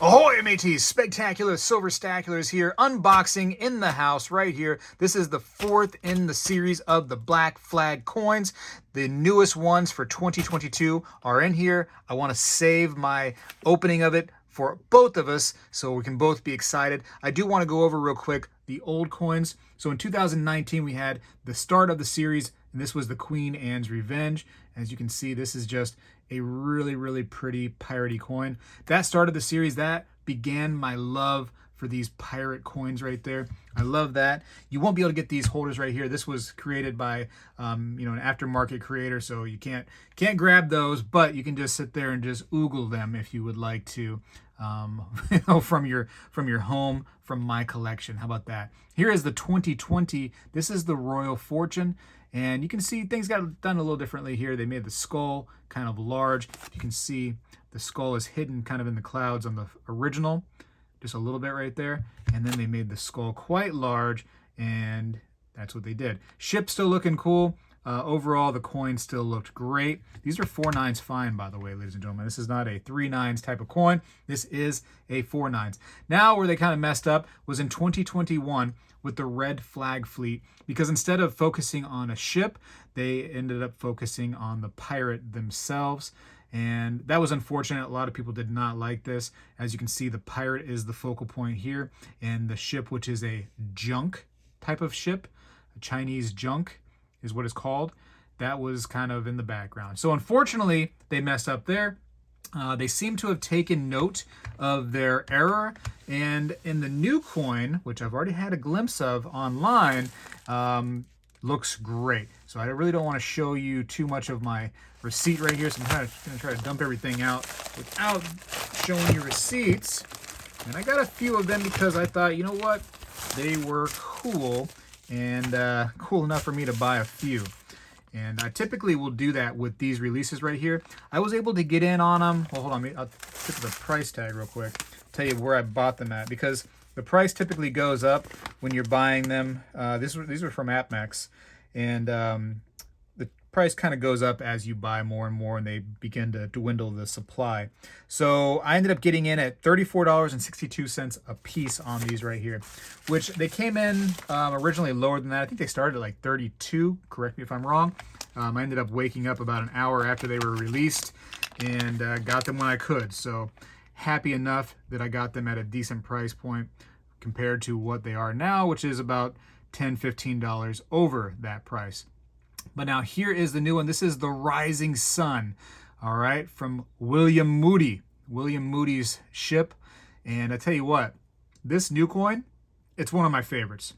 Ahoy, mateys! Spectacular Silver Staculars here, unboxing in the house right here. This is the fourth in the series of the Black Flag coins. The newest ones for 2022 are in here. I want to save my opening of it for both of us so we can both be excited. I do want to go over real quick the old coins. So in 2019, we had the start of the series, and this was the Queen Anne's Revenge. As you can see, this is just a really pretty piratey coin. That started the series. That began my love for these pirate coins right there. I love that. You won't be able to get these holders right here. This was created by an aftermarket creator, so you can't grab those, but you can just sit there and just oogle them if you would like to. From your home, from my collection. How about that? Here is the 2020. This is the Royal Fortune. And you can see things got done a little differently here. They made the skull kind of large. You can see the skull is hidden kind of in the clouds on the original, just a little bit right there. And then they made the skull quite large, and that's what they did. Ship still looking cool. Overall, the coin still looked great. These are 4/9s fine, by the way, ladies and gentlemen. This is not a 3/9s type of coin. This is a 4/9s. Now, where they kind of messed up was in 2021 with the red flag fleet, because instead of focusing on a ship, they ended up focusing on the pirate themselves. And that was unfortunate. A lot of people did not like this. As you can see, the pirate is the focal point here, and the ship, which is a junk type of ship, a Chinese junk is what it's called, that was kind of in the background. So unfortunately, they messed up there. They seem to have taken note of their error, and in the new coin, which I've already had a glimpse of online, looks great. So I really don't want to show you too much of my receipt right here, so I'm going to try to dump everything out without showing you receipts. And I got a few of them because I thought, you know what, they were cool, and cool enough for me to buy a few. And I typically will do that with these releases right here. I was able to get in on them. Well, hold on, I'll look at the price tag real quick. Tell you where I bought them at, because the price typically goes up when you're buying them. These were from AppMax, and the price kind of goes up as you buy more and more, and they begin to dwindle the supply. So I ended up getting in at $34.62 a piece on these right here, which they came in originally lower than that. I think they started at like 32. Correct me if I'm wrong. I ended up waking up about an hour after they were released and got them when I could. So happy enough that I got them at a decent price point compared to what they are now, which is about $10-15 over that price. But now here is the new one. This is the Rising Sun, all right, from William Moody. William Moody's ship. And I tell you what, this new coin, it's one of my favorites.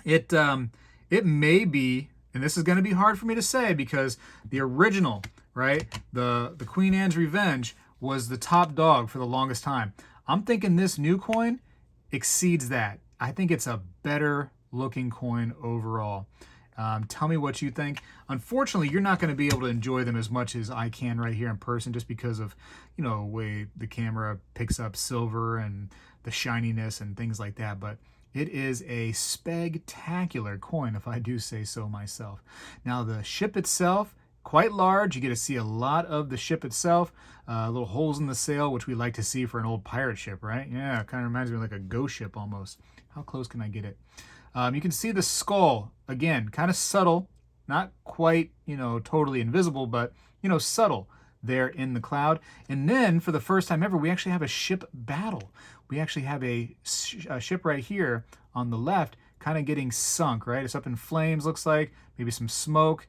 It may be, and this is going to be hard for me to say because the original, right, the Queen Anne's Revenge was the top dog for the longest time. I'm thinking this new coin exceeds that. I think it's a better looking coin overall. Tell me what you think. Unfortunately, you're not going to be able to enjoy them as much as I can right here in person, just because of, the way the camera picks up silver and the shininess and things like that. But it is a spectacular coin, if I do say so myself. Now, the ship itself, quite large. You get to see a lot of the ship itself. Little holes in the sail, which we like to see for an old pirate ship, right? Yeah, it kind of reminds me of like a ghost ship almost. How close can I get it? You can see the skull, again, kind of subtle, not quite, totally invisible, but, subtle there in the cloud. And then for the first time ever, we actually have a ship battle. We actually have a ship right here on the left kind of getting sunk, right? It's up in flames, looks like, maybe some smoke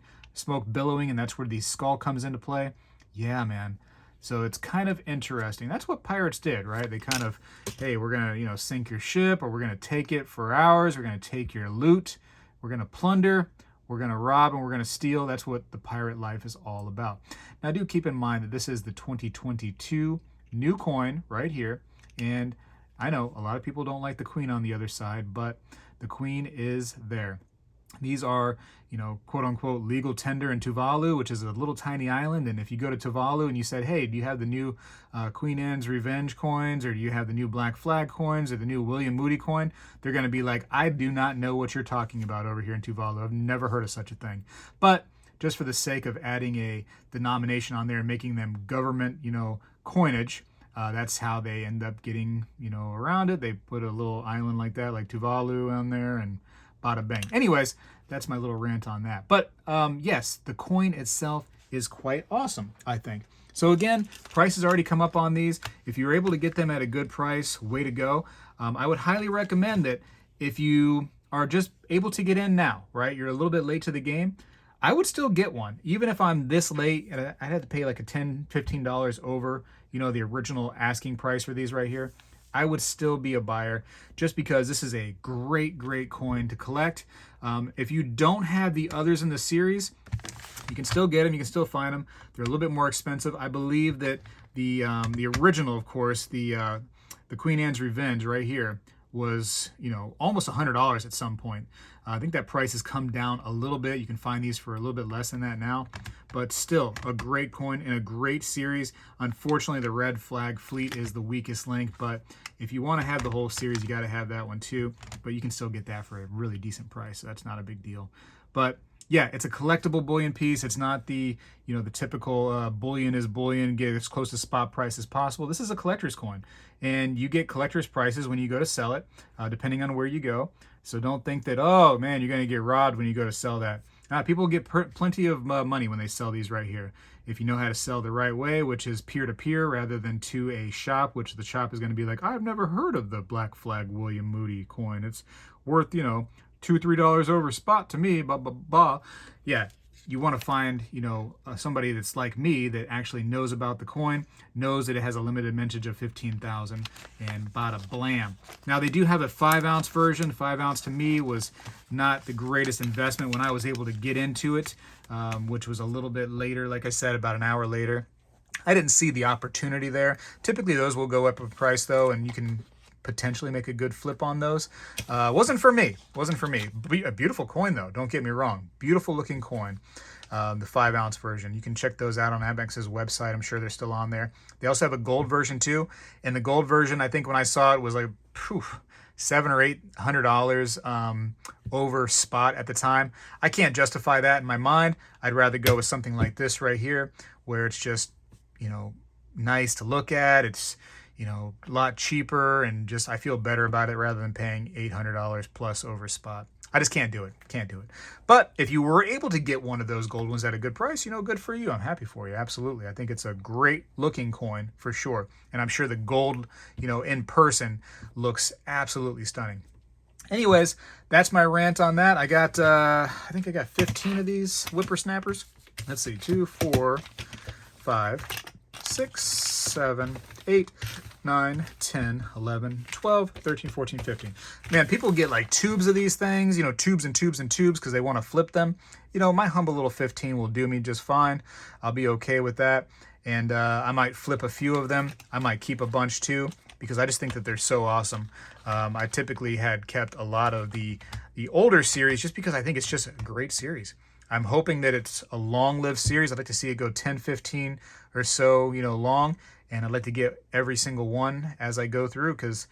billowing, and that's where the skull comes into play. Yeah, man. So it's kind of interesting. That's what pirates did, right? They kind of, hey, we're going to, sink your ship, or we're going to take it for ours. We're going to take your loot. We're going to plunder. We're going to rob, and we're going to steal. That's what the pirate life is all about. Now, do keep in mind that this is the 2022 new coin right here. And I know a lot of people don't like the queen on the other side, but the queen is there. These are, quote unquote, legal tender in Tuvalu, which is a little tiny island. And if you go to Tuvalu and you said, hey, do you have the new Queen Anne's Revenge coins, or do you have the new Black Flag coins, or the new William Moody coin? They're going to be like, I do not know what you're talking about over here in Tuvalu. I've never heard of such a thing. But just for the sake of adding a denomination on there and making them government, coinage, That's how they end up getting, around it. They put a little island like that, like Tuvalu on there, and bada bang. Anyways, that's my little rant on that. But yes, the coin itself is quite awesome, I think. So again, prices already come up on these. If you're able to get them at a good price, way to go. I would highly recommend that if you are just able to get in now, right? You're a little bit late to the game. I would still get one, even if I'm this late. And I'd have to pay like a $10, $15 over, the original asking price for these right here. I would still be a buyer just because this is a great, great coin to collect. If you don't have the others in the series, you can still get them. You can still find them. They're a little bit more expensive. I believe that the original, of course, the Queen Anne's Revenge right here was, almost $100 at some point. I think that price has come down a little bit. You can find these for a little bit less than that now, but still a great coin and a great series. Unfortunately, the red flag fleet is the weakest link, but if you want to have the whole series, you got to have that one too, but you can still get that for a really decent price. So that's not a big deal. But yeah, it's a collectible bullion piece. It's not the, the typical bullion is bullion, get as close to spot price as possible. This is a collector's coin, and you get collector's prices when you go to sell it, depending on where you go. So don't think that, oh man, you're going to get robbed when you go to sell that. People get plenty of money when they sell these right here. If you know how to sell the right way, which is peer-to-peer rather than to a shop, which the shop is going to be like, I've never heard of the Black Flag William Moody coin. It's worth, $2, $3 over spot to me, blah, blah, blah. Yeah, you want to find, somebody that's like me that actually knows about the coin, knows that it has a limited mintage of 15,000, and bada blam. Now, they do have a 5-ounce version. 5 ounce to me was not the greatest investment when I was able to get into it, which was a little bit later, like I said, about an hour later. I didn't see the opportunity there. Typically, those will go up in price, though, and you can potentially make a good flip on those. Wasn't for me. A beautiful coin, though. Don't get me wrong. Beautiful looking coin. The 5-ounce version. You can check those out on APMEX's website. I'm sure they're still on there. They also have a gold version too. And the gold version, I think when I saw it, was like $700 or $800 over spot at the time. I can't justify that in my mind. I'd rather go with something like this right here, where it's just, nice to look at. It's a lot cheaper, and just I feel better about it rather than paying $800 plus over spot. I just can't do it. But if you were able to get one of those gold ones at a good price, good for you. I'm happy for you. Absolutely. I think it's a great looking coin for sure. And I'm sure the gold, in person looks absolutely stunning. Anyways, that's my rant on that. I think I got 15 of these whippersnappers. Let's see, 2, 4, 5, 6, 7, 8, 9, 10, 11, 12, 13, 14, 15. Man, people get like tubes of these things, tubes and tubes and tubes because they want to flip them. My humble little 15 will do me just fine. I'll be okay with that. And I might flip a few of them. I might keep a bunch too, because I just think that they're so awesome. I typically had kept a lot of the older series just because I think it's just a great series. I'm hoping that it's a long-lived series. I'd like to see it go 10, 15 or so, long. And I'd like to get every single one as I go through because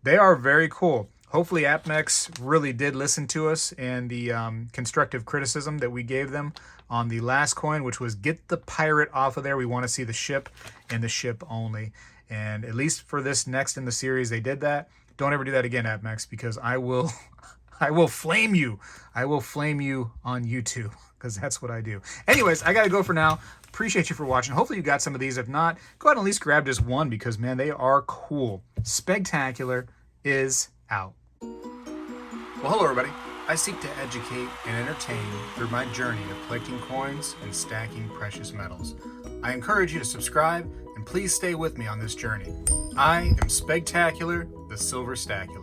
they are very cool. Hopefully APMEX really did listen to us and the constructive criticism that we gave them on the last coin, which was get the pirate off of there. We want to see the ship and the ship only. And at least for this next in the series, they did that. Don't ever do that again, APMEX, because I will flame you. I will flame you on YouTube because that's what I do. Anyways, I got to go for now. Appreciate you for watching. Hopefully you got some of these. If not, go ahead and at least grab just one because, man, they are cool. Spegtacular is out. Well, hello, everybody. I seek to educate and entertain through my journey of collecting coins and stacking precious metals. I encourage you to subscribe and please stay with me on this journey. I am Spegtacular, the Silver Stacular.